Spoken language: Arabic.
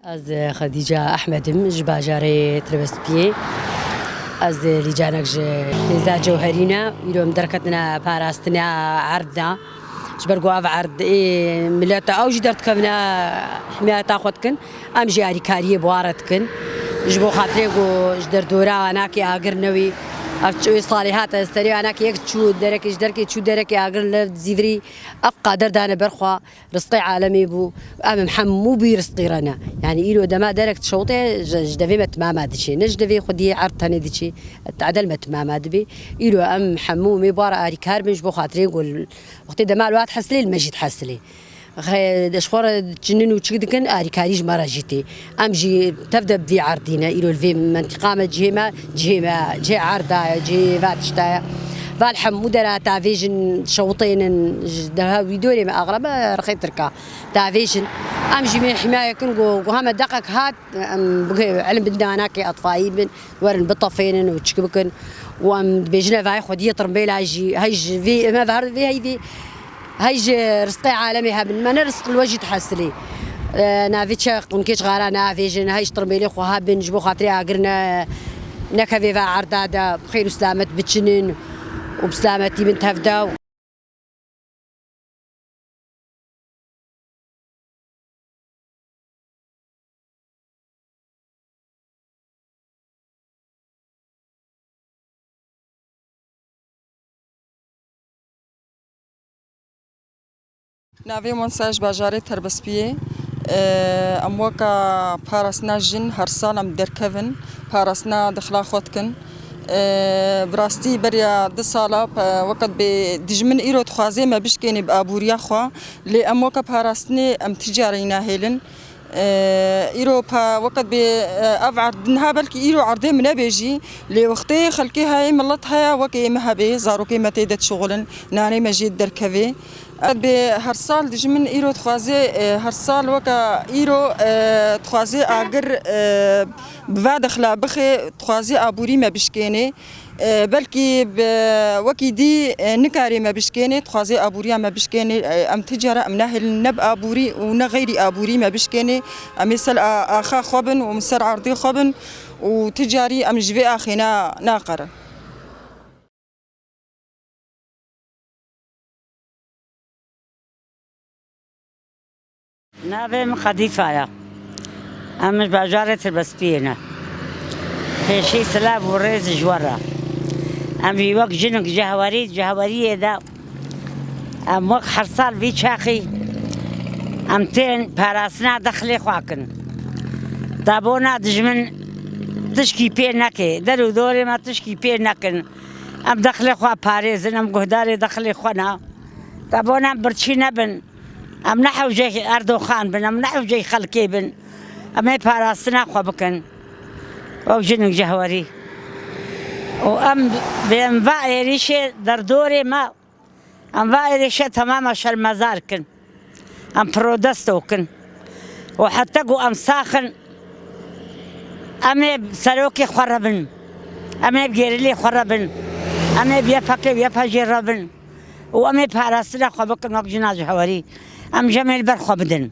از خدیجه احمدم جباجاره تربستپیه از لیجانک جه جوهرینا یروم درکتنا پاراستنا عرضنا جبرگو اف عرض ملت اوج درت کمنا حمایت تاخد کن ام جاری کاری بوارد کن جبو خاطری گو جدر دورا ناکی آگر نوی أفتشوي صالحات استري أنا كي يكتشو درك إيش درك يشو درك أقر لزيفري أبقى دردانة برخوا رزقي عالمي بو أم محمو بي رزقي رنا يعني إيلو دما درك تشوطي جدفي متمام هادشي نجدفي خدي عرضتني دشي تعدل متمام هادبي إيلو أم محمو مبارا أري كاربنج بو خاطري نقول وقت دما الوقت حسلي المجد حسلي دشخور تجنن وتشكدكن أري كاريج مراجيتي أمجي تبدأ في عرضينا إلو الفي منطقة ما جي عرضة جي فاتشتا فالحمودة تافيجن شوطين ده ويدوري ما أغلب رخيت تركا تافيجن أمجي من حماية كنقو وهم دقق هات علم بدنا هناك أطفائي بن ورن بطفين وتشكبكن وأم بيجنا فاي خدية تربيل هاي في ما ظهر في هاي هايج رزقي عالمي هابن ما نرزق الوجه تحسلي نافيتش قنكيش غارا نافيجن هايج ترميلي خو هابن جبو خاطري اقرنا نكفي فا عردادا بخير وسلامة بتشنين وبسلامتي بنت هفدا ناوی منساج باجاری تربستپیه اموکا پارسنا جن هر سال ام درکفن پارسنا دخلا خود کن براستی بریا دو سالا وقت به دجمن ایرو تخوازی ما بشکنی بابوریا خوا لی اموکا پارسنی ام تجاری نهیلن ایرو پا وقت به افعرد نها بلکه ایرو عرضه من بیجی لی وقتی خلکی های ملت های وکی مهبه زارو کی متیدت شغلن نانی مجید درکوی به هر سال دجمن ایرو تخوازی هر سال وکا ایرو تخوازی آگر بعد خلا بخی تخوازی آبوری ما بشکنه بلکه وکی دی نکاری ما بشکنه تخوازی آبوری ما بشکنه ام تجاره ام نهل نب آبوری و نغیری آبوری ما بشکنه ام مثل آخا خوبن و مثل عرضی خوبن و تجاری ام جوی آخینا ناقره نابم خديفة أم باجارة البسبينة في شيء سلاب وريز جورا أم في وقت جنك جهوري دا أم وقت حرصال في شاقي أم تين باراسنا دخلي خواكن دابونا دجمن تشكي بين نكي درو دوري ما تشكي بين نكن أم دخلي خوا باريزن أم قهداري دخلي خوانا دابونا برشي نبن ام نحو جاي اردوغان بن ام نحو جاي خلقي بن ام باراسنا خو بكن او جنك جهوري وام بام فايريش دردوري ما ام فايريش تماما شل مزاركن ام برودستوكن وحتى قو ام ساخن ام سلوكي خربن ام بجيرلي خربن ام بيفكي بيفجربن وام باراسنا خو بكن وجنا جهوري ام جميل برخو بدن